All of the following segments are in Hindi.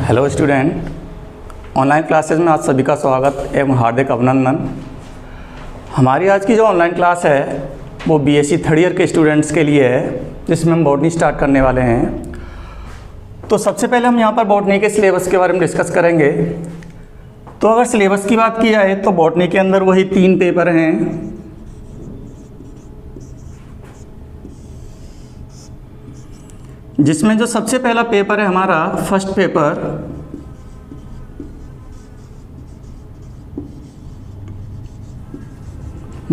हेलो स्टूडेंट, ऑनलाइन क्लासेस में आज सभी का स्वागत एवं हार्दिक अभिनंदन। हमारी आज की जो ऑनलाइन क्लास है वो बीएससी थर्ड ईयर के स्टूडेंट्स के लिए है, जिसमें हम बॉटनी स्टार्ट करने वाले हैं। तो सबसे पहले हम यहाँ पर बॉटनी के सिलेबस के बारे में डिस्कस करेंगे। तो अगर सिलेबस की बात की जाए तो बॉटनी के अंदर वही 3 पेपर हैं, जिसमें जो सबसे पहला पेपर है हमारा first paper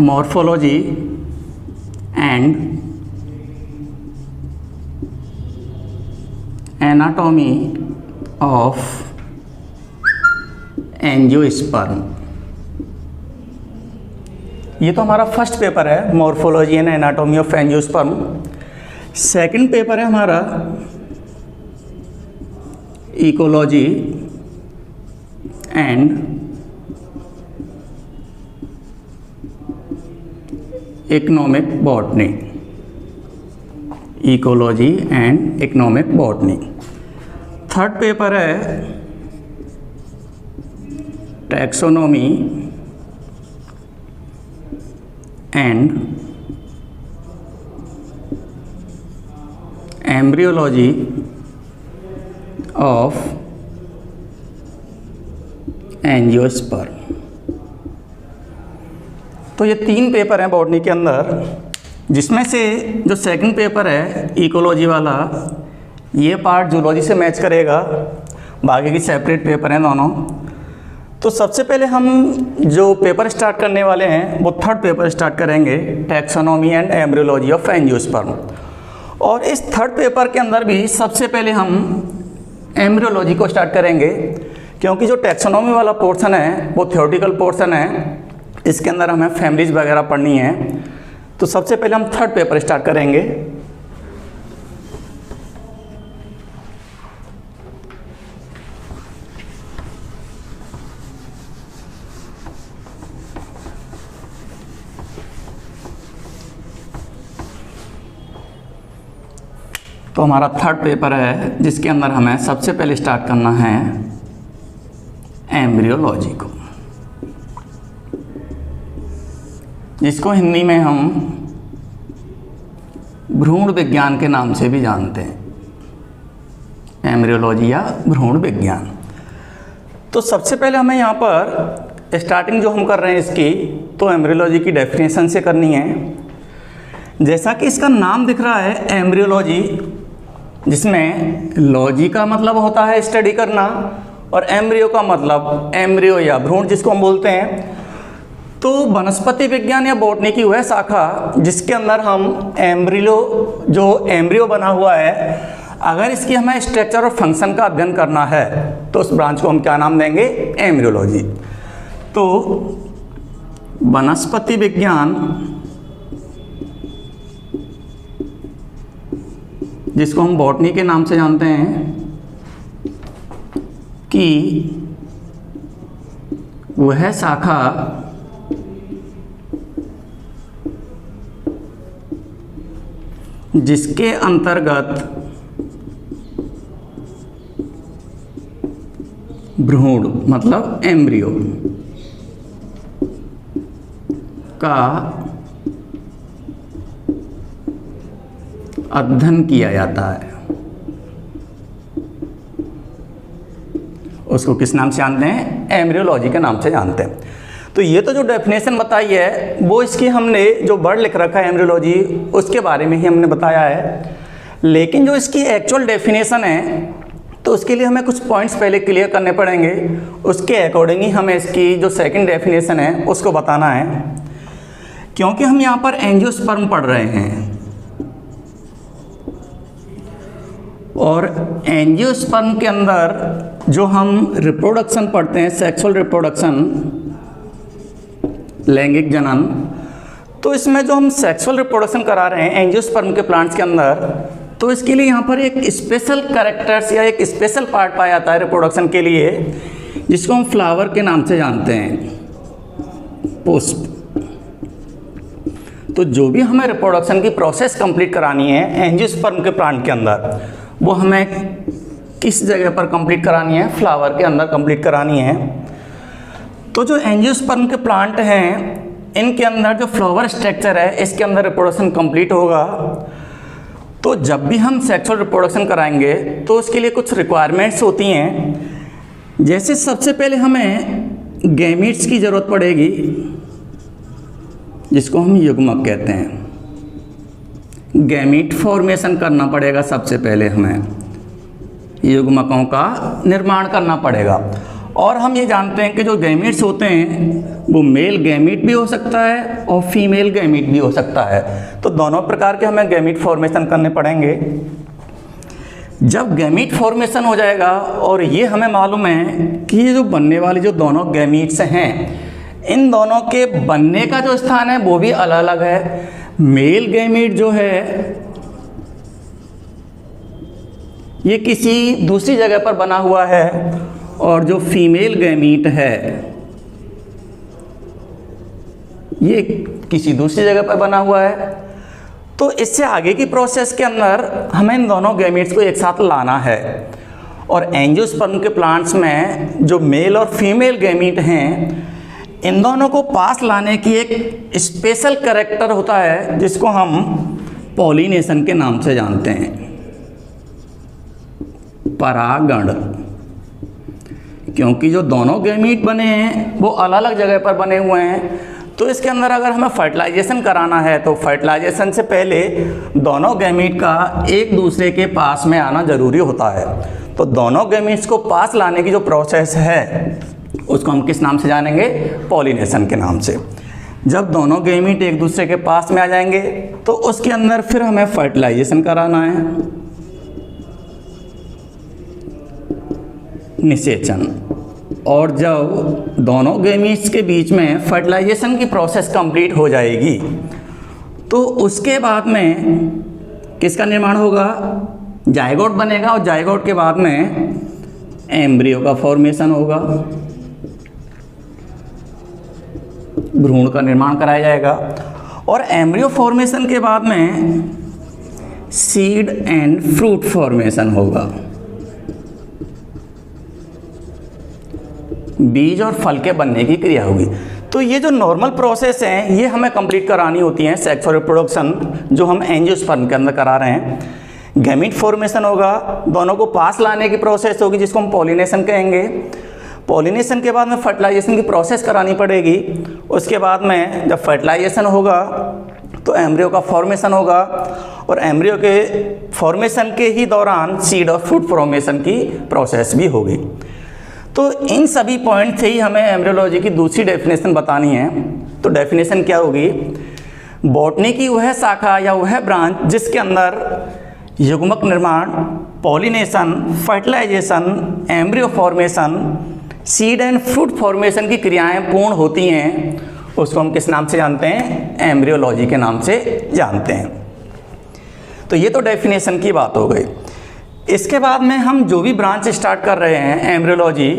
morphology and anatomy of angiosperm. ये तो हमारा फर्स्ट पेपर है, morphology and anatomy of angiosperm. Second paper है हमारा ecology and economic botany. Ecology and economic botany. Third paper है taxonomy and embryology of angiosperm. तो ये 3 पेपर हैं बॉटनी के अंदर, जिसमें से जो सेकंड पेपर है इकोलॉजी वाला, ये पार्ट जूलॉजी से मैच करेगा, बाकी की सेपरेट पेपर हैं दोनों। तो सबसे पहले हम जो पेपर स्टार्ट करने वाले हैं वो थर्ड पेपर स्टार्ट करेंगे, taxonomy and embryology of angiosperm. और इस थर्ड पेपर के अंदर भी सबसे पहले हम एम्ब्रियोलॉजी को स्टार्ट करेंगे, क्योंकि जो टैक्सोनॉमी वाला पोर्शन है वो थ्योरेटिकल पोर्शन है, इसके अंदर हमें फैमिलीज वगैरह पढ़नी है। तो सबसे पहले हम थर्ड पेपर स्टार्ट करेंगे। तो हमारा थर्ड पेपर है, जिसके अंदर हमें सबसे पहले स्टार्ट करना है एम्ब्रियोलॉजी को, जिसको हिंदी में हम भ्रूण विज्ञान के नाम से भी जानते हैं, एम्ब्रियोलॉजी या भ्रूण विज्ञान। तो सबसे पहले हमें यहाँ पर स्टार्टिंग जो हम कर रहे हैं इसकी, तो एम्ब्रियोलॉजी की डेफिनेशन से करनी है। जैसा कि इसका नाम दिख रहा है एम्ब्रियोलॉजी, जिसमें लॉजी का मतलब होता है स्टडी करना और एम्ब्रियो का मतलब एम्ब्रियो या भ्रूण जिसको हम बोलते हैं। तो वनस्पति विज्ञान या बॉटनी की वह शाखा जिसके अंदर हम एम्ब्रियो बना हुआ है, अगर इसकी हमें स्ट्रक्चर और फंक्शन का अध्ययन करना है तो उस ब्रांच को हम क्या नाम देंगे? एम्ब्रियोलॉजी। तो वनस्पति विज्ञान, जिसको हम बॉटनी के नाम से जानते हैं, कि वह शाखा जिसके अंतर्गत भ्रूण मतलब एम्ब्रियो का अध्ययन किया जाता है, उसको किस नाम से जानते हैं? एम्ब्रियोलॉजी के नाम से जानते हैं। तो ये तो जो डेफिनेशन बताई है वो इसकी हमने जो वर्ड लिख रखा है एम्ब्रियोलॉजी, उसके बारे में ही हमने बताया है। लेकिन जो इसकी एक्चुअल डेफिनेशन है तो उसके लिए हमें कुछ पॉइंट्स पहले क्लियर करने पड़ेंगे, उसके अकॉर्डिंग ही हमें इसकी जो सेकंड डेफिनेशन है उसको बताना है। क्योंकि हम यहाँ पर एंजियोस्पर्म पढ़ रहे हैं और एंजियोस्पर्म के अंदर जो हम रिप्रोडक्शन पढ़ते हैं, सेक्सुअल रिप्रोडक्शन, लैंगिक जनन, तो इसमें जो हम सेक्सुअल रिप्रोडक्शन करा रहे हैं एंजियोस्पर्म के प्लांट्स के अंदर, तो इसके लिए यहाँ पर एक स्पेशल कैरेक्टर्स या एक स्पेशल पार्ट पाया जाता है रिप्रोडक्शन के लिए, जिसको हम फ्लावर के नाम से जानते हैं, पुष्प। तो जो भी हमें रिप्रोडक्शन की प्रोसेस कंप्लीट करानी है एंजियोस्पर्म के प्लांट के अंदर, वो हमें किस जगह पर कंप्लीट करानी है, फ्लावर के अंदर कंप्लीट करानी है। तो जो एंजियोस्पर्म के प्लांट हैं इनके अंदर जो फ्लावर स्ट्रक्चर है इसके अंदर रिप्रोडक्शन कंप्लीट होगा। तो जब भी हम सेक्सुअल रिप्रोडक्शन कराएंगे तो उसके लिए कुछ रिक्वायरमेंट्स होती हैं। जैसे सबसे पहले हमें गैमीट्स की ज़रूरत पड़ेगी, जिसको हम युग्मक कहते हैं। गैमीट फॉर्मेशन करना पड़ेगा, सबसे पहले हमें युग्मकों का निर्माण करना पड़ेगा। और हम ये जानते हैं कि जो गैमीट्स होते हैं वो मेल गैमीट भी हो सकता है और फीमेल गैमीट भी हो सकता है। तो दोनों प्रकार के हमें गैमीट फॉर्मेशन करने पड़ेंगे। जब गैमीट फॉर्मेशन हो जाएगा और ये हमें मालूम है कि ये जो बनने वाले जो दोनों गैमीट्स हैं इन दोनों के बनने का जो स्थान है वो भी अलग अलग है। मेल गैमीट जो है ये किसी दूसरी जगह पर बना हुआ है और जो फीमेल गैमीट है ये किसी दूसरी जगह पर बना हुआ है। तो इससे आगे की प्रोसेस के अंदर हमें इन दोनों गैमीट्स को एक साथ लाना है। और एंजियोस्पर्म के प्लांट्स में जो मेल और फीमेल गैमीट हैं इन दोनों को पास लाने की एक स्पेशल कैरेक्टर होता है जिसको हम पॉलिनेशन के नाम से जानते हैं, परागण। क्योंकि जो दोनों गैमीट बने हैं वो अलग अलग जगह पर बने हुए हैं, तो इसके अंदर अगर हमें फर्टिलाइजेशन कराना है तो फर्टिलाइजेशन से पहले दोनों गैमीट का एक दूसरे के पास में आना ज़रूरी होता है। तो दोनों गैमीट्स को पास लाने की जो प्रोसेस है उसको हम किस नाम से जानेंगे, पॉलिनेशन के नाम से। जब दोनों गैमीट एक दूसरे के पास में आ जाएंगे तो उसके अंदर फिर हमें फर्टिलाइजेशन कराना है, निषेचन। और जब दोनों गैमीट्स के बीच में फर्टिलाइजेशन की प्रोसेस कंप्लीट हो जाएगी तो उसके बाद में किसका निर्माण होगा, जाइगोट बनेगा। और जाइगोट के बाद में एम्ब्रियो का फॉर्मेशन होगा, भ्रूण का निर्माण कराया जाएगा। और एम्ब्रियो फॉर्मेशन के बाद में सीड एंड फ्रूट फॉर्मेशन होगा, बीज और फल के बनने की क्रिया होगी। तो ये जो नॉर्मल प्रोसेस हैं ये हमें कंप्लीट करानी होती हैं सेक्सुअल रिप्रोडक्शन जो हम एंजियोस्पर्म के अंदर करा रहे हैं। गैमीट फॉर्मेशन होगा, दोनों को पास लाने की प्रोसेस होगी जिसको हम पॉलिनेशन कहेंगे। पॉलिनेशन के बाद में फर्टिलाइजेशन की प्रोसेस करानी पड़ेगी। उसके बाद में जब फर्टिलाइजेशन होगा तो एम्ब्रियो का फॉर्मेशन होगा और एम्ब्रियो के फॉर्मेशन के ही दौरान सीड और फ्रूट फॉर्मेशन की प्रोसेस भी होगी। तो इन सभी पॉइंट से ही हमें एम्ब्रियोलॉजी की दूसरी डेफिनेशन बतानी है। तो डेफिनेशन क्या होगी, बॉटनी की वह शाखा या वह ब्रांच जिसके अंदर युग्मक निर्माण, pollination, fertilisation, embryo formation, seed and fruit formation की क्रियाएं पूर्ण होती हैं उसको हम किस नाम से जानते हैं, एम्ब्रियोलॉजी के नाम से जानते हैं। तो ये तो डेफिनेशन की बात हो गई। इसके बाद में हम जो भी ब्रांच स्टार्ट कर रहे हैं एम्ब्रियोलॉजी,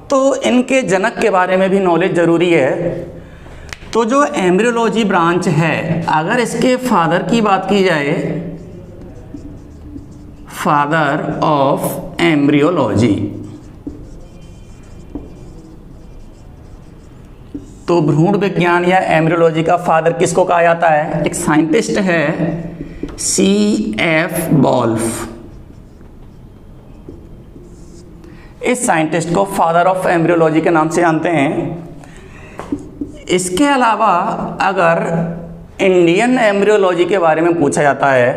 तो इनके जनक के बारे में भी नॉलेज ज़रूरी है। तो जो एम्ब्रियोलॉजी ब्रांच है अगर इसके फादर की बात की जाए, फादर ऑफ एम्ब्रियोलॉजी, तो भ्रूण विज्ञान या एम्ब्रियोलॉजी का फादर किसको कहा जाता है, एक साइंटिस्ट है C.F. वॉल्फ। इस साइंटिस्ट को फादर ऑफ एम्ब्रियोलॉजी के नाम से जानते हैं। इसके अलावा अगर इंडियन एम्ब्रियोलॉजी के बारे में पूछा जाता है,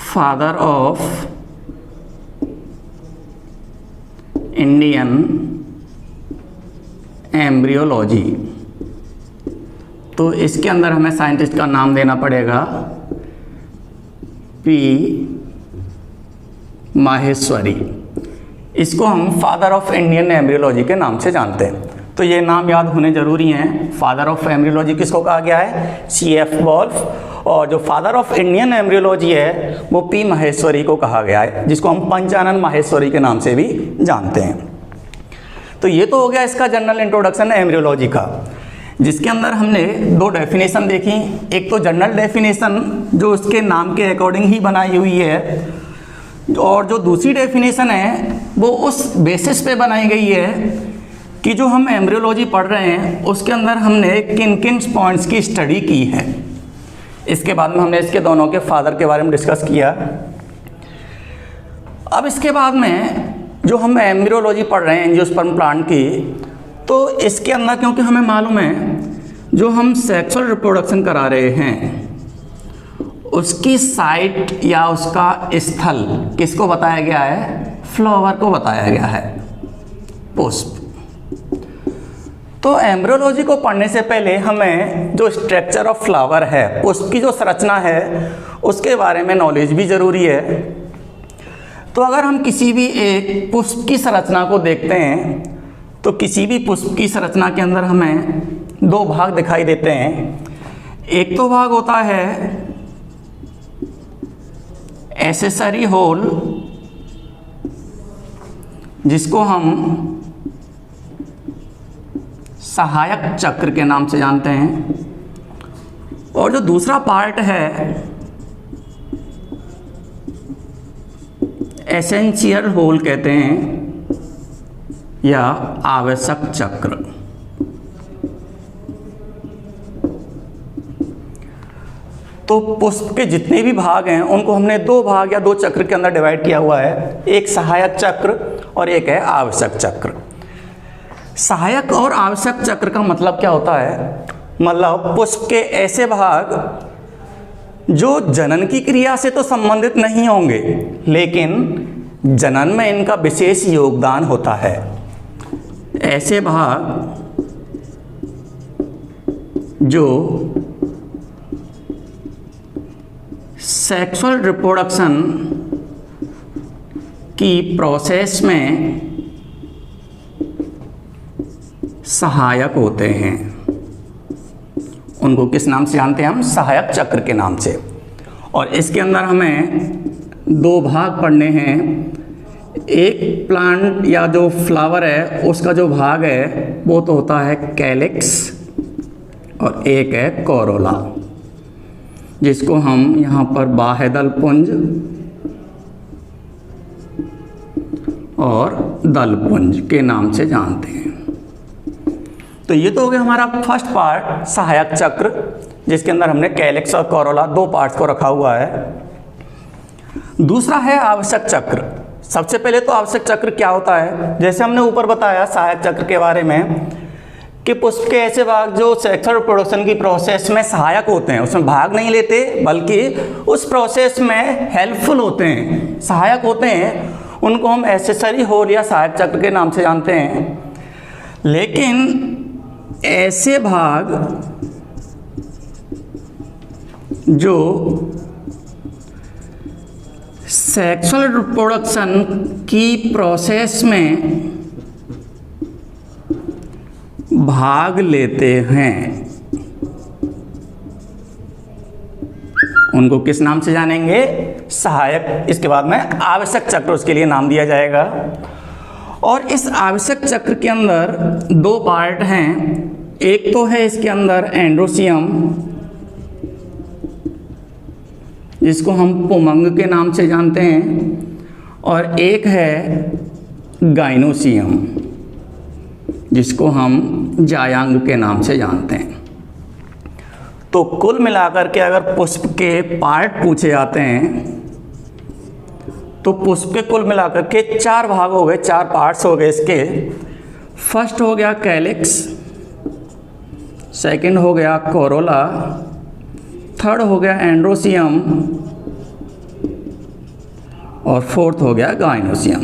फादर ऑफ इंडियन एम्ब्रियोलॉजी, तो इसके अंदर हमें साइंटिस्ट का नाम देना पड़ेगा P. माहेश्वरी। इसको हम फादर ऑफ इंडियन एम्ब्रियोलॉजी के नाम से जानते हैं। तो ये नाम याद होने जरूरी हैं। फादर ऑफ एम्ब्रियोलॉजी किसको कहा गया है, C.F. वॉल्फ। और जो फादर ऑफ इंडियन एम्ब्रियोलॉजी है वो P. माहेश्वरी को कहा गया है, जिसको हम पंचानन माहेश्वरी के नाम से भी जानते हैं। तो ये तो हो गया इसका जनरल इंट्रोडक्शन एम्ब्रियोलॉजी का। जिसके अंदर हमने दो डेफिनेशन देखी। एक तो जनरल डेफिनेशन जो उसके नाम के अकॉर्डिंग ही बनाई हुई है, और जो दूसरी डेफिनेशन है वो उस बेसिस पे बनाई गई है कि जो हम एम्ब्रियोलॉजी पढ़ रहे हैं उसके अंदर हमने किन किन पॉइंट्स की स्टडी की है। इसके बाद में हमने इसके दोनों के फादर के बारे में डिस्कस किया। अब इसके बाद में जो हम एम्ब्रियोलॉजी पढ़ रहे हैं एंजियोस्पर्म प्लांट की, तो इसके अंदर क्योंकि हमें मालूम है जो हम सेक्सुअल रिप्रोडक्शन करा रहे हैं उसकी साइट या उसका स्थल किसको बताया गया है? फ्लावर को बताया गया है, पुष्प। तो एम्ब्रियोलॉजी को पढ़ने से पहले हमें जो स्ट्रक्चर ऑफ फ्लावर है, पुष्प की जो संरचना है उसके बारे में नॉलेज भी ज़रूरी है। तो अगर हम किसी भी एक पुष्प की संरचना को देखते हैं तो किसी भी पुष्प की संरचना के अंदर हमें दो भाग दिखाई देते हैं। एक तो भाग होता है एक्सेसरी होल, जिसको हम सहायक चक्र के नाम से जानते हैं, और जो दूसरा पार्ट है एसेंशियल होल कहते हैं या आवश्यक चक्र। तो पुष्प के जितने भी भाग हैं उनको हमने दो भाग या दो चक्र के अंदर डिवाइड किया हुआ है, एक सहायक चक्र और एक है आवश्यक चक्र। सहायक और आवश्यक चक्र का मतलब क्या होता है? मतलब पुष्प के ऐसे भाग जो जनन की क्रिया से तो संबंधित नहीं होंगे लेकिन जनन में इनका विशेष योगदान होता है। ऐसे भाग जो सेक्सुअल रिप्रोडक्शन की प्रोसेस में सहायक होते हैं, उनको किस नाम से जानते हैं हम? सहायक चक्र के नाम से। और इसके अंदर हमें दो भाग पढ़ने हैं। एक प्लांट या जो फ्लावर है उसका जो भाग है वो तो होता है कैलिक्स, और एक है कोरोला, जिसको हम यहाँ पर बाह्यदल पुंज और दल पुंज के नाम से जानते हैं। तो ये तो हो गया हमारा फर्स्ट पार्ट, सहायक चक्र, जिसके अंदर हमने कैलिक्स और कोरोला दो पार्ट्स को रखा हुआ है। दूसरा है आवश्यक चक्र। सबसे पहले तो आवश्यक चक्र क्या होता है? जैसे हमने ऊपर बताया सहायक चक्र के बारे में कि पुष्प के ऐसे भाग जो सेक्सुअल रिप्रोडक्शन की प्रोसेस में सहायक होते हैं, उसमें भाग नहीं लेते बल्कि उस प्रोसेस में हेल्पफुल होते हैं, सहायक होते हैं, उनको हम एक्सेसरी होल या सहायक चक्र के नाम से जानते हैं। लेकिन ऐसे भाग जो सेक्सुअल रिप्रोडक्शन की प्रोसेस में भाग लेते हैं उनको किस नाम से जानेंगे? सहायक। इसके बाद में आवश्यक चक्र उसके लिए नाम दिया जाएगा। और इस आवश्यक चक्र के अंदर दो पार्ट हैं। एक तो है इसके अंदर एंड्रोसियम, जिसको हम पुमंग के नाम से जानते हैं, और एक है गाइनोसियम, जिसको हम जायांग के नाम से जानते हैं। तो कुल मिलाकर के अगर पुष्प के पार्ट पूछे जाते हैं तो पुष्प के कुल मिलाकर के चार भाग हो गए, चार पार्ट्स हो गए इसके। फर्स्ट हो गया कैलिक्स, सेकंड हो गया कोरोला, थर्ड हो गया एंड्रोसियम, और फोर्थ हो गया गाइनोसियम।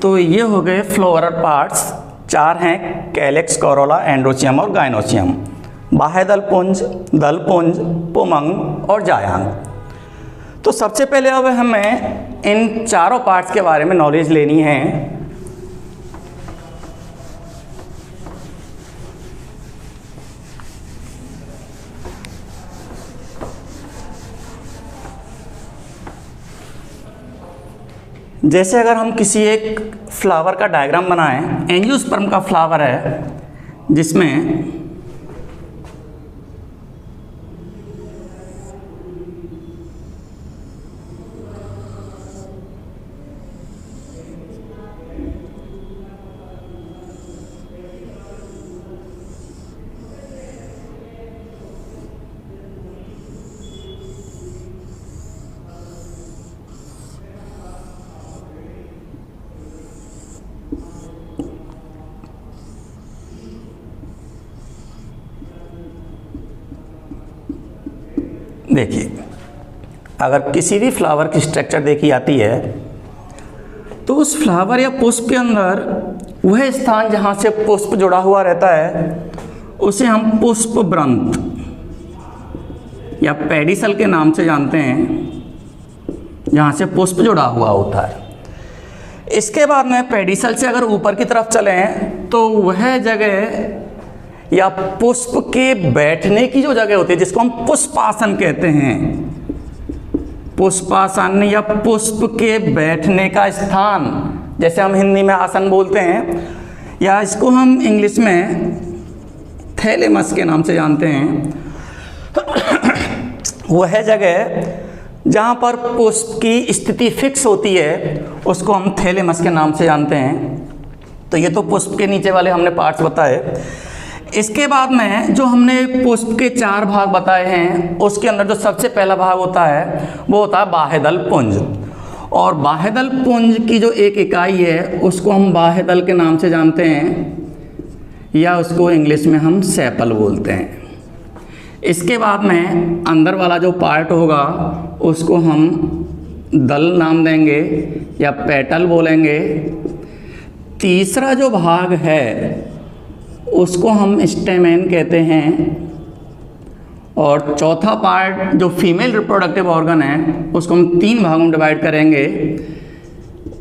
तो ये हो गए फ्लोरल पार्ट्स, चार हैं, कैलिक्स, कोरोला, एंड्रोसियम और गाइनोसियम। बाह्यदल पुंज, दल पुंज, पुमंग और जायांग। तो सबसे पहले अब हमें इन चारों पार्ट्स के बारे में नॉलेज लेनी है। जैसे अगर हम किसी एक फ्लावर का डायग्राम बनाएं, एंजियोस्पर्म का फ्लावर है जिसमें देखिए, अगर किसी भी फ्लावर की स्ट्रक्चर देखी जाती है तो उस फ्लावर या पुष्प के अंदर वह स्थान जहाँ से पुष्प जुड़ा हुआ रहता है उसे हम पुष्प ब्रंथ या पेडिसल के नाम से जानते हैं, जहाँ से पुष्प जुड़ा हुआ होता है। इसके बाद में पेडिसल से अगर ऊपर की तरफ चलें तो वह जगह या पुष्प के बैठने की जो जगह होती है जिसको हम पुष्पासन कहते हैं, पुष्पासन या पुष्प के बैठने का स्थान, जैसे हम हिंदी में आसन बोलते हैं या इसको हम इंग्लिश में थैलेमस के नाम से जानते हैं, वह जगह जहाँ पर पुष्प की स्थिति फिक्स होती है उसको हम थैलेमस के नाम से जानते हैं। तो ये तो पुष्प के नीचे वाले हमने पार्ट्स बताए। इसके बाद में जो हमने पुष्प के 4 भाग बताए हैं उसके अंदर जो सबसे पहला भाग होता है वो होता है बाह्यदल पुंज, और बाह्यदल पुंज की जो एक इकाई है उसको हम बाह्यदल के नाम से जानते हैं या उसको इंग्लिश में हम सेपल बोलते हैं। इसके बाद में अंदर वाला जो पार्ट होगा उसको हम दल नाम देंगे या पेटल बोलेंगे। तीसरा जो भाग है उसको हम स्टेमेन कहते हैं, और चौथा पार्ट जो फीमेल रिप्रोडक्टिव ऑर्गन है उसको हम 3 भागों में डिवाइड करेंगे।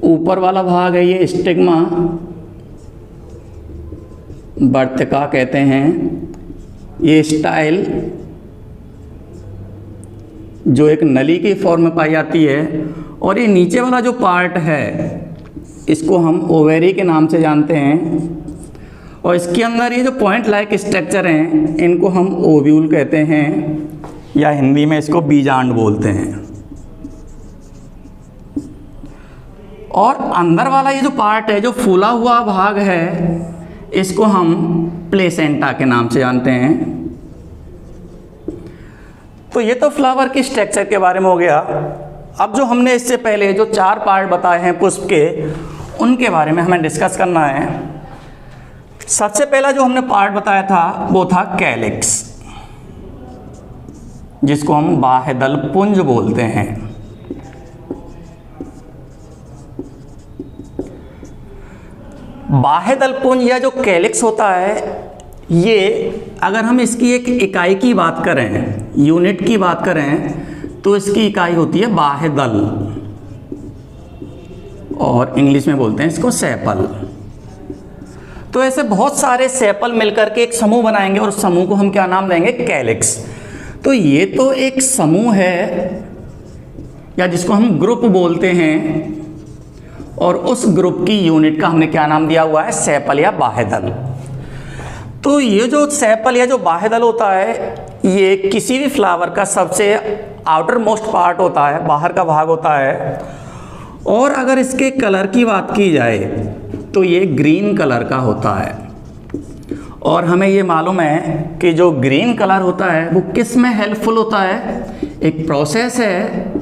ऊपर वाला भाग है ये स्टिग्मा, वर्तिका कहते हैं, ये स्टाइल जो एक नली की फॉर्म में पाई जाती है, और ये नीचे वाला जो पार्ट है इसको हम ओवेरी के नाम से जानते हैं, और इसके अंदर ये जो पॉइंट लाइक स्ट्रक्चर हैं इनको हम ओव्यूल कहते हैं या हिंदी में इसको बीजांड बोलते हैं। और अंदर वाला ये जो पार्ट है, जो फूला हुआ भाग है, इसको हम प्लेसेंटा के नाम से जानते हैं। तो ये तो फ्लावर की स्ट्रक्चर के बारे में हो गया। अब जो हमने इससे पहले जो 4 पार्ट बताए हैं पुष्प के, उनके बारे में हमें डिस्कस करना है। सबसे पहला जो हमने पार्ट बताया था वो था कैलिक्स, जिसको हम बाह्यदल पुंज बोलते हैं। बाह्यदल पुंज या जो कैलिक्स होता है, ये अगर हम इसकी एक इकाई की बात करें, यूनिट की बात करें, तो इसकी इकाई होती है बाह्यदल, और इंग्लिश में बोलते हैं इसको सेपल। तो ऐसे बहुत सारे सेपल मिलकर के एक समूह बनाएंगे और समूह को हम क्या नाम देंगे? कैलिक्स। तो ये तो एक समूह है या जिसको हम ग्रुप बोलते हैं, और उस ग्रुप की यूनिट का हमने क्या नाम दिया हुआ है? सेपल या बाह्यदल। तो ये जो सेपल या जो बाह्यदल होता है, ये किसी भी फ्लावर का सबसे आउटर मोस्ट पार्ट होता है, बाहर का भाग होता है। और अगर इसके कलर की बात की जाए तो ये ग्रीन कलर का होता है, और हमें ये मालूम है कि जो ग्रीन कलर होता है वो किस में हेल्पफुल होता है? एक प्रोसेस है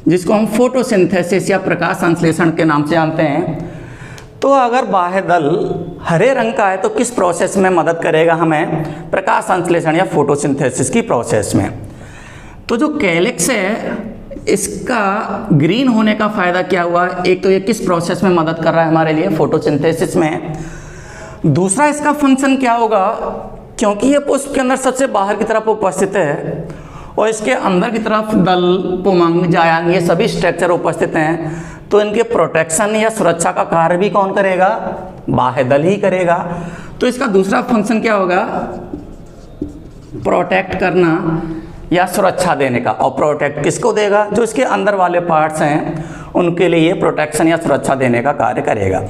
जिसको हम फोटोसिंथेसिस या प्रकाश संश्लेषण के नाम से जानते हैं। तो अगर बाह्यदल हरे रंग का है तो किस प्रोसेस में मदद करेगा हमें? प्रकाश संश्लेषण या फोटोसिंथेसिस की प्रोसेस में। तो जो कैलिक्स है, इसका ग्रीन होने का फ़ायदा क्या हुआ? एक तो ये किस प्रोसेस में मदद कर रहा है हमारे लिए? फोटोसिंथेसिस में। दूसरा इसका फंक्शन क्या होगा? क्योंकि ये पुष्प के अंदर सबसे बाहर की तरफ उपस्थित है और इसके अंदर की तरफ दल, पुमंग, जायांग ये सभी स्ट्रक्चर उपस्थित हैं, तो इनके प्रोटेक्शन या सुरक्षा का कार्य भी कौन करेगा? बाह्यदल ही करेगा। तो इसका दूसरा फंक्शन क्या होगा? प्रोटेक्ट करना या सुरक्षा देने का। और प्रोटेक्ट किसको देगा? जो इसके अंदर वाले पार्ट्स हैं उनके लिए ये प्रोटेक्शन या सुरक्षा देने का कार्य करेगा।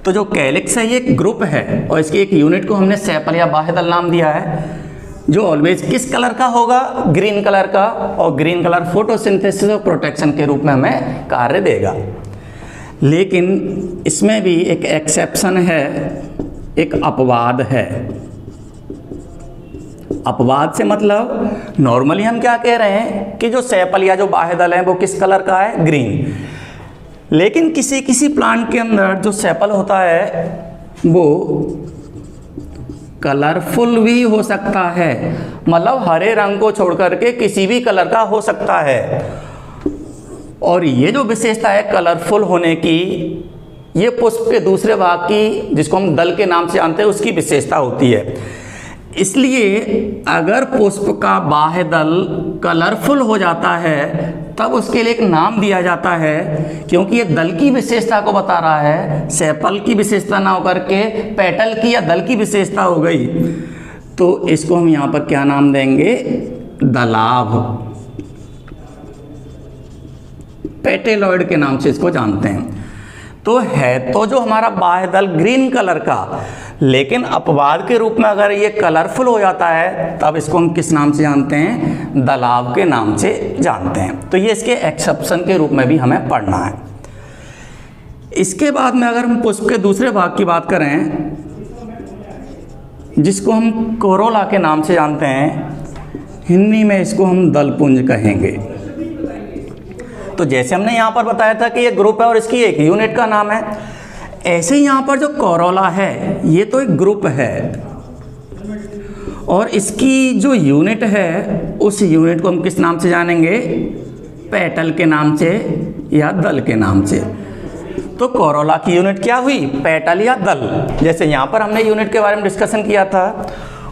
तो जो कैलिक्स है ये एक ग्रुप है और इसकी एक यूनिट को हमने सेपल या बाह्यदल नाम दिया है, जो ऑलवेज किस कलर का होगा? ग्रीन कलर का। और ग्रीन कलर फोटोसिंथेसिस और प्रोटेक्शन के रूप में हमें कार्य देगा। लेकिन इसमें भी एक एक्सेप्शन है, एक अपवाद है। अपवाद से मतलब नॉर्मली हम क्या कह रहे हैं कि जो सेपल या जो बाह्यदल है वो किस कलर का है? ग्रीन। लेकिन किसी किसी प्लांट के अंदर जो सेपल होता है वो कलरफुल भी हो सकता है, मतलब हरे रंग को छोड़ करके किसी भी कलर का हो सकता है। और ये जो विशेषता है कलरफुल होने की, ये पुष्प के दूसरे भाग की, जिसको हम दल के नाम से जानते हैं, उसकी विशेषता होती है। इसलिए अगर पुष्प का बाह्यदल कलरफुल हो जाता है तब उसके लिए एक नाम दिया जाता है, क्योंकि ये दल की विशेषता को बता रहा है, सेपल की विशेषता ना होकर के पेटल की या दल की विशेषता हो गई। तो इसको हम यहाँ पर क्या नाम देंगे? दलाभ, पेटेलॉइड के नाम से इसको जानते हैं। तो है तो जो हमारा बाह्यदल ग्रीन कलर का, लेकिन अपवाद के रूप में अगर ये कलरफुल हो जाता है तब इसको हम किस नाम से जानते हैं? दलाभ के नाम से जानते हैं। तो ये इसके एक्सेप्शन के रूप में भी हमें पढ़ना है। इसके बाद में अगर हम पुष्प के दूसरे भाग की बात करें, जिसको हम कोरोला के नाम से जानते हैं, हिंदी में इसको हम दलपुंज कहेंगे। तो जैसे हमने यहाँ पर बताया था कि ये ग्रुप है और इसकी एक यूनिट का नाम है, ऐसे ही यहाँ पर जो कोरोला है ये तो एक ग्रुप है और इसकी जो यूनिट है उस यूनिट को हम किस नाम से जानेंगे? पेटल के नाम से या दल के नाम से। तो कोरोला की यूनिट क्या हुई? पेटल या दल। जैसे यहाँ पर हमने यूनिट के बारे में डिस्कशन किया था,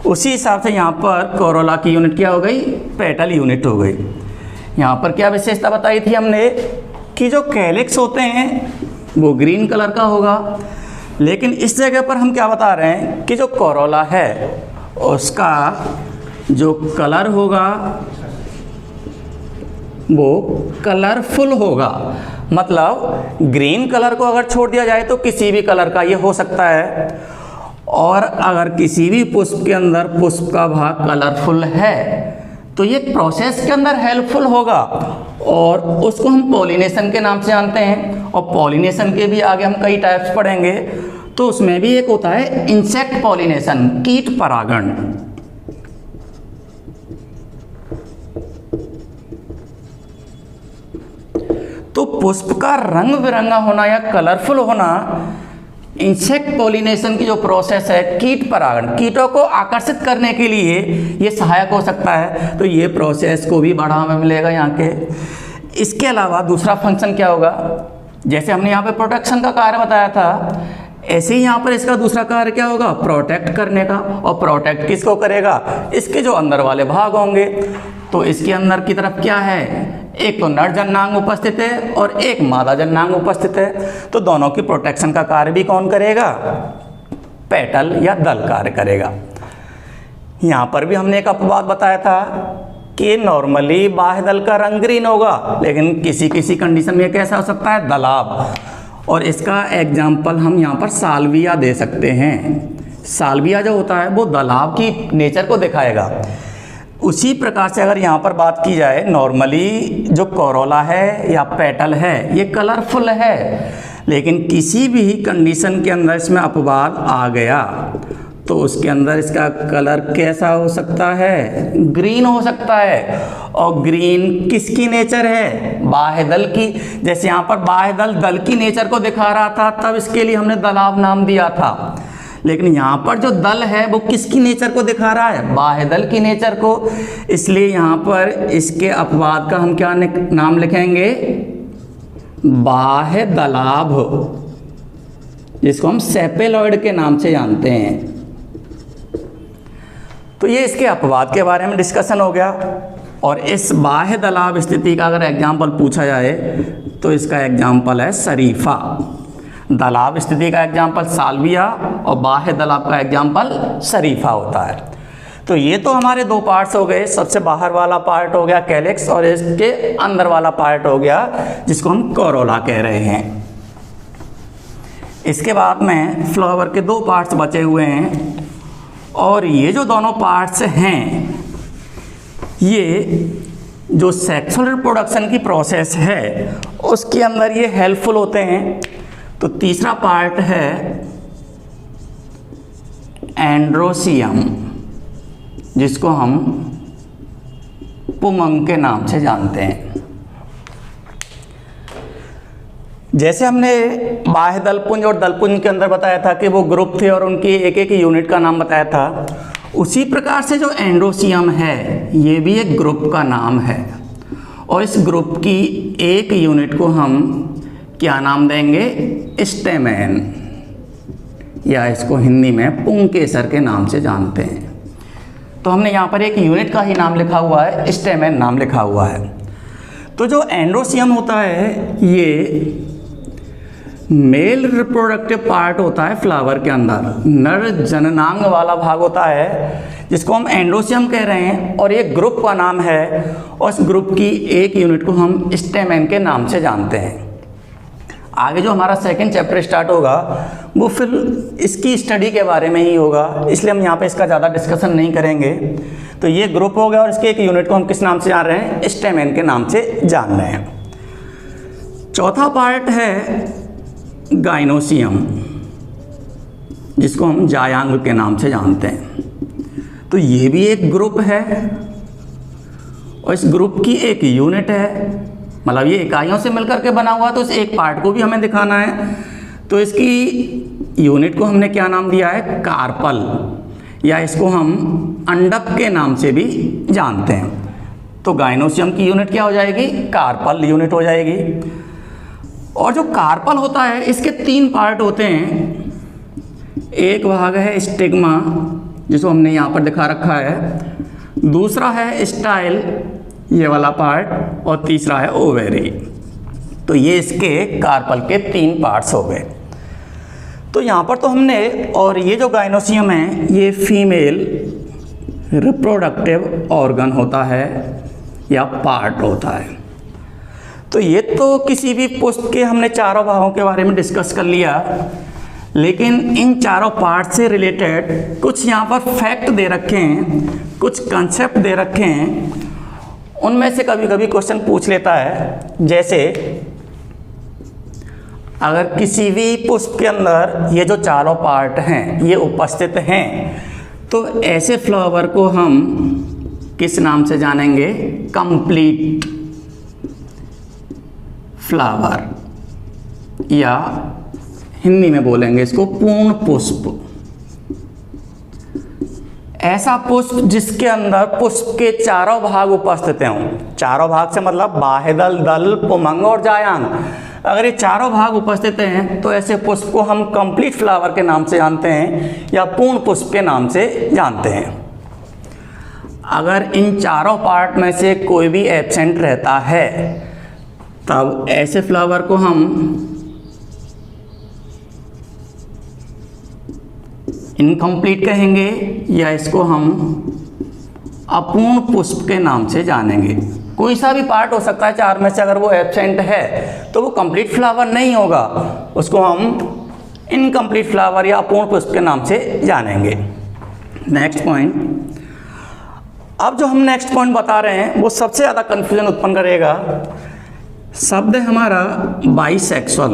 उसी हिसाब से यहाँ पर कोरोला की यूनिट क्या हो गई? पेटल यूनिट हो गई। यहाँ पर क्या विशेषता बताई थी हमने कि जो कैलिक्स होते हैं वो ग्रीन कलर का होगा, लेकिन इस जगह पर हम क्या बता रहे हैं कि जो कोरोला है उसका जो कलर होगा वो कलरफुल होगा। मतलब ग्रीन कलर को अगर छोड़ दिया जाए तो किसी भी कलर का ये हो सकता है, और अगर किसी भी पुष्प के अंदर पुष्प का भाग कलरफुल है तो ये प्रोसेस के अंदर हेल्पफुल होगा और उसको हम पॉलिनेशन के नाम से जानते हैं। और पॉलिनेशन के भी आगे हम कई टाइप्स पढ़ेंगे, तो उसमें भी एक होता है इंसेक्ट पॉलिनेशन, कीट परागण। तो पुष्प का रंग बिरंगा होना या कलरफुल होना इंसेक्ट पॉलिनेशन की जो प्रोसेस है, कीट परागण, कीटों को आकर्षित करने के लिए ये सहायक हो सकता है। तो ये प्रोसेस को भी बढ़ावा मिलेगा यहाँ के। इसके अलावा दूसरा फंक्शन क्या होगा? जैसे हमने यहाँ पे प्रोटेक्शन का कार्य बताया था, ऐसे ही यहाँ पर इसका दूसरा कार्य क्या होगा? प्रोटेक्ट करने का। और प्रोटेक्ट किसको करेगा? इसके जो अंदर वाले भाग होंगे। तो इसके अंदर की तरफ क्या है? एक तो नर जननांग उपस्थित है और एक मादा जननांग उपस्थित है। तो दोनों की प्रोटेक्शन का कार्य भी कौन करेगा? पेटल या दल कार्य करेगा। यहाँ पर भी हमने एक अपवाद बताया था कि नॉर्मली बाह्यदल का रंग ग्रीन होगा, लेकिन किसी किसी कंडीशन में कैसा हो सकता है? दलाभ। और इसका एग्जाम्पल हम यहाँ पर साल्विया दे सकते हैं। साल्विया जो होता है वो दलाभ की नेचर को दिखाएगा। उसी प्रकार से अगर यहाँ पर बात की जाए, नॉर्मली जो कोरोला है या पेटल है ये कलरफुल है, लेकिन किसी भी कंडीशन के अंदर इसमें अपवाद आ गया तो उसके अंदर इसका कलर कैसा हो सकता है? ग्रीन हो सकता है। और ग्रीन किसकी नेचर है? बाह्यदल की। जैसे यहाँ पर बाह्यदल दल की नेचर को दिखा रहा था, तब इसके लिए हमने दलाभ नाम दिया था। लेकिन यहाँ पर जो दल है वो किसकी नेचर को दिखा रहा है? बाह्यदल की नेचर को। इसलिए यहाँ पर इसके अपवाद का हम क्या नाम लिखेंगे? बाह्यदलाभ, जिसको हम सेपेलॉइड के नाम से जानते हैं। तो ये इसके अपवाद के बारे में डिस्कशन हो गया। और इस बाह्यदलाभ स्थिति का अगर एग्जाम्पल पूछा जाए तो इसका एग्जाम्पल है शरीफा। दलाभ स्थिति का एग्जाम्पल साल्विया और बाह्य दलाभ का एग्जाम्पल शरीफा होता है। तो ये तो हमारे दो पार्ट्स हो गए, सबसे बाहर वाला पार्ट हो गया कैलिक्स और इसके अंदर वाला पार्ट हो गया जिसको हम कोरोला कह रहे हैं। इसके बाद में फ्लावर के दो पार्ट्स बचे हुए हैं और ये जो दोनों पार्ट्स हैं ये जो सेक्सुअल रिप्रोडक्शन की प्रोसेस है उसके अंदर ये हेल्पफुल होते हैं। तो तीसरा पार्ट है एंड्रोसियम, जिसको हम पुमंग के नाम से जानते हैं। जैसे हमने बाह्य दलपुंज और दलपुंज के अंदर बताया था कि वो ग्रुप थे और उनकी एक एक यूनिट का नाम बताया था, उसी प्रकार से जो एंड्रोसियम है ये भी एक ग्रुप का नाम है और इस ग्रुप की एक यूनिट को हम क्या नाम देंगे? स्टेमेन, या इसको हिंदी में पुंकेसर के नाम से जानते हैं। तो हमने यहाँ पर एक यूनिट का ही नाम लिखा हुआ है, स्टेमेन नाम लिखा हुआ है। तो जो एंड्रोसियम होता है ये मेल रिप्रोडक्टिव पार्ट होता है फ्लावर के अंदर, नर जननांग वाला भाग होता है जिसको हम एंड्रोसियम कह रहे हैं और एक ग्रुप का नाम है और इस ग्रुप की एक यूनिट को हम स्टेमेन के नाम से जानते हैं। आगे जो हमारा सेकंड चैप्टर स्टार्ट होगा वो फिर इसकी स्टडी के बारे में ही होगा, इसलिए हम यहाँ पे इसका ज़्यादा डिस्कशन नहीं करेंगे। तो ये ग्रुप हो गया और इसके एक यूनिट को हम किस नाम से जान रहे हैं? स्टेमेन के नाम से जान रहे हैं। चौथा पार्ट है गाइनोसियम, जिसको हम जायांग के नाम से जानते हैं। तो ये भी एक ग्रुप है और इस ग्रुप की एक यूनिट है, मतलब ये इकाइयों से मिलकर के बना हुआ, तो इस एक पार्ट को भी हमें दिखाना है। तो इसकी यूनिट को हमने क्या नाम दिया है? कार्पल, या इसको हम अंडक के नाम से भी जानते हैं। तो गाइनोसियम की यूनिट क्या हो जाएगी? कार्पल यूनिट हो जाएगी। और जो कार्पल होता है इसके तीन पार्ट होते हैं। एक भाग है स्टिग्मा, जिसको हमने यहाँ पर दिखा रखा है, दूसरा है स्टाइल, ये वाला पार्ट, और तीसरा है ओवेरी। तो ये इसके कार्पल के तीन पार्ट्स हो गए। तो यहाँ पर तो हमने, और ये जो गाइनोसियम है ये फीमेल रिप्रोडक्टिव ऑर्गन होता है या पार्ट होता है। तो ये तो किसी भी पुष्प के हमने चारों भागों के बारे में डिस्कस कर लिया, लेकिन इन चारों पार्ट से रिलेटेड कुछ यहाँ पर फैक्ट दे रखे हैं, कुछ कंसेप्ट दे रखे हैं, उनमें से कभी कभी क्वेश्चन पूछ लेता है। जैसे अगर किसी भी पुष्प के अंदर ये जो चारों पार्ट हैं ये उपस्थित हैं तो ऐसे फ्लावर को हम किस नाम से जानेंगे? कंप्लीट फ्लावर, या हिंदी में बोलेंगे इसको पूर्ण पुष्प। ऐसा पुष्प जिसके अंदर पुष्प के चारों भाग उपस्थित हों। चारों भाग से मतलब बाह्यदल, दल, पुमंग और जायांग। अगर ये चारों भाग उपस्थित हैं तो ऐसे पुष्प को हम कंप्लीट फ्लावर के नाम से जानते हैं या पूर्ण पुष्प के नाम से जानते हैं। अगर इन चारों पार्ट में से कोई भी एब्सेंट रहता है तब ऐसे फ्लावर को हम इनकम्प्लीट कहेंगे या इसको हम अपूर्ण पुष्प के नाम से जानेंगे। कोई सा भी पार्ट हो सकता है चार में से, अगर वो एब्सेंट है तो वो कंप्लीट फ्लावर नहीं होगा, उसको हम इनकम्प्लीट फ्लावर या अपूर्ण पुष्प के नाम से जानेंगे। नेक्स्ट पॉइंट, अब जो हम नेक्स्ट पॉइंट बता रहे हैं वो सबसे ज़्यादा कन्फ्यूजन उत्पन्न करेगा। शब्द है हमारा बाइसेक्सुअल,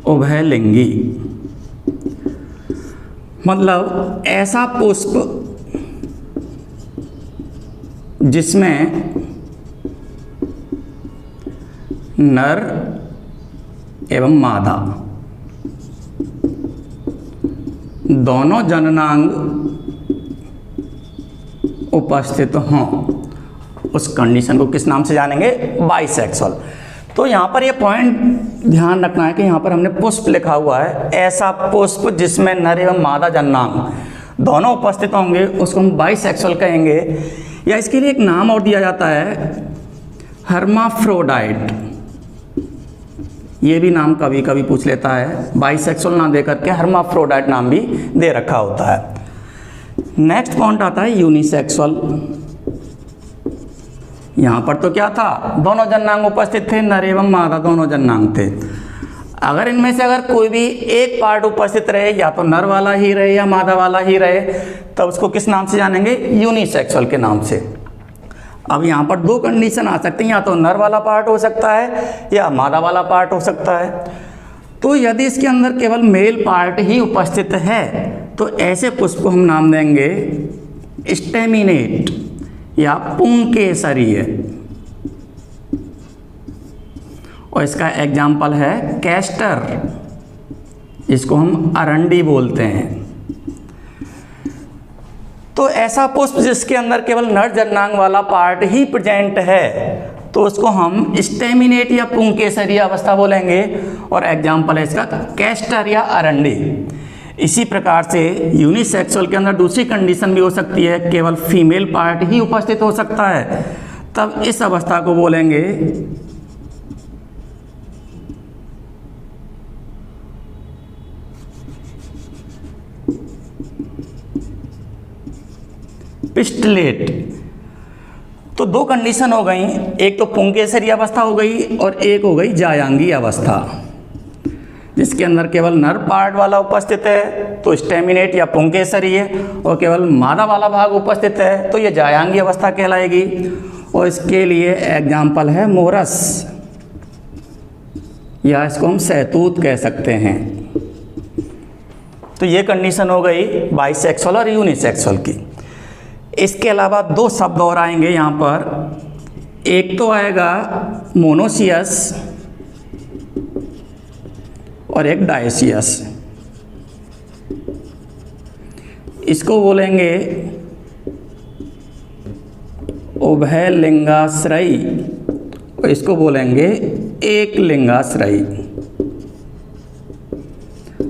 उभयलिंगी। मतलब ऐसा पुष्प जिसमें नर एवं मादा दोनों जननांग उपस्थित हों, उस कंडीशन को किस नाम से जानेंगे? बाइसेक्सुअल। तो यहाँ पर ये पॉइंट ध्यान रखना है कि यहाँ पर हमने पुष्प लिखा हुआ है, ऐसा पुष्प जिसमें नर एवं मादा जननांग दोनों उपस्थित होंगे उसको हम बाइसेक्सुअल कहेंगे, या इसके लिए एक नाम और दिया जाता है हर्माफ्रोडाइट। ये भी नाम कभी कभी पूछ लेता है, बाइसेक्सुअल ना दे करके हर्माफ्रोडाइट नाम भी दे रखा होता है। नेक्स्ट पॉइंट आता है यूनिसेक्सुअल। यहाँ पर तो क्या था, दोनों जननांग उपस्थित थे, नर एवं मादा दोनों जननांग थे। अगर इनमें से अगर कोई भी एक पार्ट उपस्थित रहे, या तो नर वाला ही रहे या मादा वाला ही रहे, तब उसको किस नाम से जानेंगे, यूनिसेक्सुअल के नाम से। अब यहाँ पर दो कंडीशन आ सकती हैं, या तो नर वाला पार्ट हो सकता है या मादा वाला पार्ट हो सकता है। तो यदि इसके अंदर केवल मेल पार्ट ही उपस्थित है तो ऐसे पुष्प को हम नाम देंगे स्टेमिनेट या पुंकेसरीय। और इसका एग्जाम्पल है कैस्टर, इसको हम अरंडी बोलते हैं। तो ऐसा पुष्प जिसके अंदर केवल नर जननांग वाला पार्ट ही प्रेजेंट है तो उसको हम स्टेमिनेट या पुंकेसरीय अवस्था बोलेंगे, और एग्जाम्पल है इसका कैस्टर या अरंडी। इसी प्रकार से यूनिसेक्सुअल के अंदर दूसरी कंडीशन भी हो सकती है, केवल फीमेल पार्ट ही उपस्थित हो सकता है, तब इस अवस्था को बोलेंगे पिस्टलेट। तो दो कंडीशन हो गई, एक तो पुंकेसरी अवस्था हो गई और एक हो गई जायांगी अवस्था, जिसके अंदर केवल नर पार्ट वाला उपस्थित है तो स्टेमिनेट या पुंकेसरी है, और केवल मादा वाला भाग उपस्थित है तो ये जायांगी अवस्था कहलाएगी। और इसके लिए एग्जाम्पल है मोरस, या इसको हम सहतूत कह सकते हैं। तो ये कंडीशन हो गई बाइसेक्सुअल और यूनिसेक्सुअल की। इसके अलावा दो शब्द और आएंगे यहाँ पर, एक तो आएगा मोनोसियस और एक डायसियस। इसको बोलेंगे उभय लिंगाश्रयी और इसको बोलेंगे एक लिंगाश्रयी।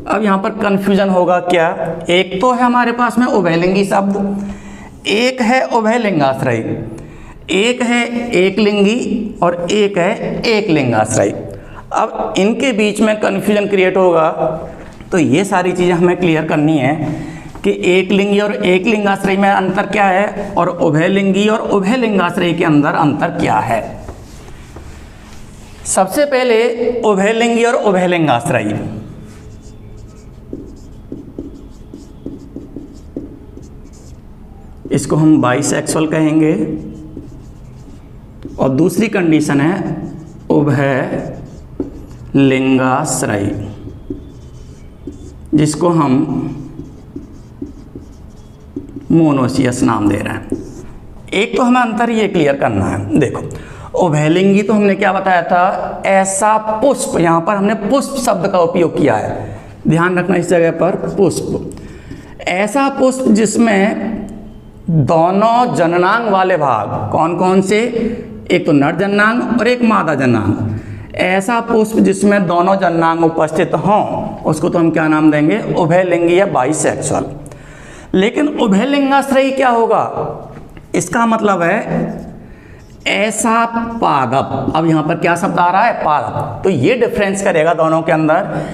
अब यहाँ पर कंफ्यूजन होगा क्या, एक तो है हमारे पास में उभयलिंगी शब्द, एक है उभय लिंगाश्रयी, एक है एक लिंगी और एक है एक लिंगाश्रयी। अब इनके बीच में कन्फ्यूजन क्रिएट होगा, तो ये सारी चीज़ें हमें क्लियर करनी है कि एक लिंगी और एक लिंगाश्रयी में अंतर क्या है, और उभय लिंगी और उभय लिंगाश्रयी के अंदर अंतर क्या है। सबसे पहले उभय लिंगी और उभय लिंगाश्रयी। इसको हम बाइसेक्सुअल कहेंगे, और दूसरी कंडीशन है उभय लिंगाश्रयी, जिसको हम मोनोसियस नाम दे रहे हैं। एक तो हमें अंतर ये क्लियर करना है। देखो, उभयलिंगी तो हमने क्या बताया था, ऐसा पुष्प, यहाँ पर हमने पुष्प शब्द का उपयोग किया है, ध्यान रखना इस जगह पर, पुष्प। ऐसा पुष्प जिसमें दोनों जननांग वाले भाग, कौन कौन से, एक तो नर जननांग और एक मादा जननांग। ऐसा पुष्प जिसमें दोनों जननांग उपस्थित हों उसको तो हम क्या नाम देंगे, उभयलिंगी या बाइसेक्सुअल। लेकिन उभयलिंगाश्रयी क्या होगा, इसका मतलब है ऐसा पादप। अब यहाँ पर क्या शब्द आ रहा है, पादप। तो ये डिफरेंस करेगा दोनों के अंदर।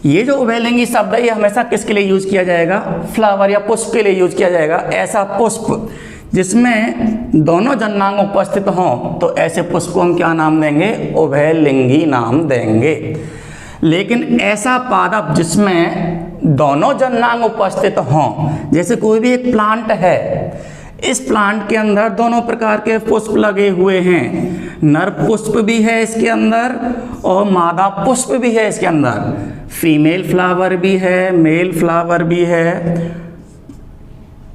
ये जो उभयलिंगी शब्द है ये हमेशा किसके लिए यूज किया जाएगा, फ्लावर या पुष्प के लिए यूज किया जाएगा। ऐसा पुष्प जिसमें दोनों जननांग उपस्थित हों तो ऐसे पुष्प को हम क्या नाम देंगे, उभयलिंगी नाम देंगे। लेकिन ऐसा पादप जिसमें दोनों जननांग उपस्थित हों, जैसे कोई भी एक प्लांट है, इस प्लांट के अंदर दोनों प्रकार के पुष्प लगे हुए हैं, नर पुष्प भी है इसके अंदर और मादा पुष्प भी है इसके अंदर, फीमेल फ्लावर भी है, मेल फ्लावर भी है।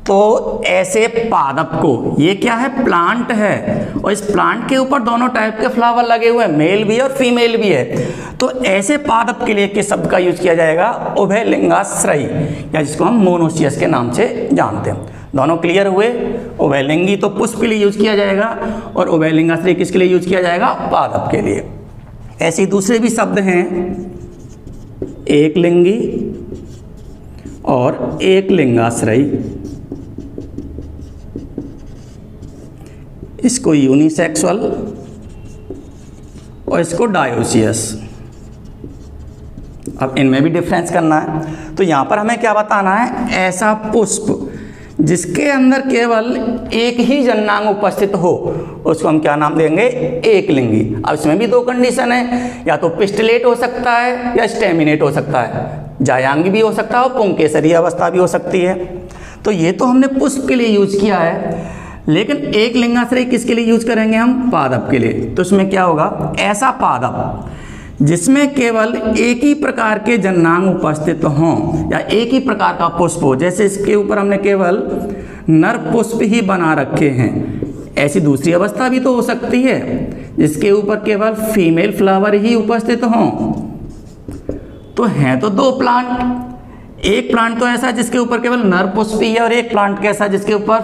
तो ऐसे पादप को, ये क्या है, प्लांट है, और इस प्लांट के ऊपर दोनों टाइप के फ्लावर लगे हुए हैं, मेल भी और फीमेल भी है। तो ऐसे पादप के लिए किस शब्द का यूज किया जाएगा, उभयलिंगाश्रयी, या जिसको हम मोनोसियस के नाम से जानते हैं। दोनों क्लियर हुए। उभयलिंगी तो पुष्प के लिए यूज किया जाएगा और उभयलिंगाश्रयी किसके लिए यूज किया जाएगा, पादप के लिए। ऐसे दूसरे भी शब्द हैं, एक लिंगी और एक लिंगाश्रयी। इसको यूनिसेक्सुअल और इसको डायोसियस। अब इनमें भी डिफरेंस करना है। तो यहाँ पर हमें क्या बताना है, ऐसा पुष्प जिसके अंदर केवल एक ही जननांग उपस्थित हो उसको हम क्या नाम देंगे, एक लिंगी। अब इसमें भी दो कंडीशन है, या तो पिस्टलेट हो सकता है या स्टेमिनेट हो सकता है, जायांगी भी हो सकता है और पुंकेसरी अवस्था भी हो सकती है। तो ये तो हमने पुष्प के लिए यूज किया है, लेकिन एक लिंगाश्रय किसके लिए यूज करेंगे हम, पादप के लिए। तो इसमें क्या होगा, ऐसा पादप जिसमें केवल एक ही प्रकार के जननांग उपस्थित हों या एक ही प्रकार का पुष्प हो, जैसे इसके ऊपर हमने केवल नर पुष्प ही बना रखे हैं। ऐसी दूसरी अवस्था भी तो हो सकती है जिसके ऊपर केवल फीमेल फ्लावर ही उपस्थित हों। तो हैं तो दो प्लांट, एक प्लांट तो ऐसा है जिसके ऊपर केवल नर पुष्प ही है और एक प्लांट कैसा जिसके ऊपर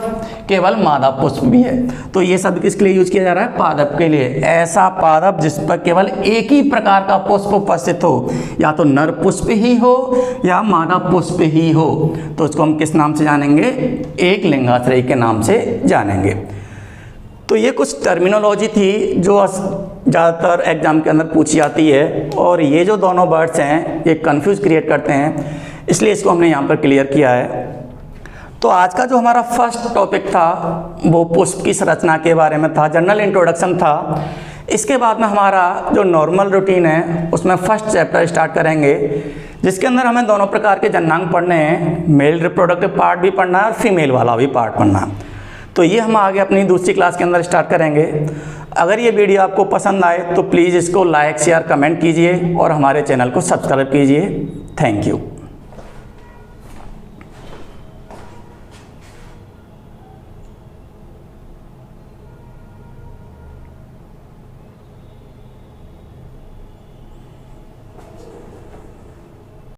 केवल मादा पुष्प भी है। तो ये सब किसके लिए यूज किया जा रहा है, पादप के लिए। ऐसा पादप जिस पर केवल एक ही प्रकार का पुष्प उपस्थित हो, या तो नर पुष्प ही हो या मादा पुष्प ही हो, तो उसको हम किस नाम से जानेंगे, एक लिंगाश्रयी के नाम से जानेंगे। तो ये कुछ टर्मिनोलॉजी थी जो ज़्यादातर एग्जाम के अंदर पूछी जाती है, और ये जो दोनों वर्ड्स हैं ये कंफ्यूज क्रिएट करते हैं, इसलिए इसको हमने यहाँ पर क्लियर किया है। तो आज का जो हमारा फर्स्ट टॉपिक था वो पुष्प की संरचना के बारे में था, जनरल इंट्रोडक्शन था। इसके बाद में हमारा जो नॉर्मल रूटीन है उसमें फर्स्ट चैप्टर स्टार्ट करेंगे, जिसके अंदर हमें दोनों प्रकार के जननांग पढ़ने हैं, मेल रिप्रोडक्टिव पार्ट भी पढ़ना है और फीमेल वाला भी पार्ट पढ़ना है। तो ये हम आगे अपनी दूसरी क्लास के अंदर स्टार्ट करेंगे। अगर ये वीडियो आपको पसंद आए तो प्लीज़ इसको लाइक शेयर कमेंट कीजिए और हमारे चैनल को सब्सक्राइब कीजिए। Thank you.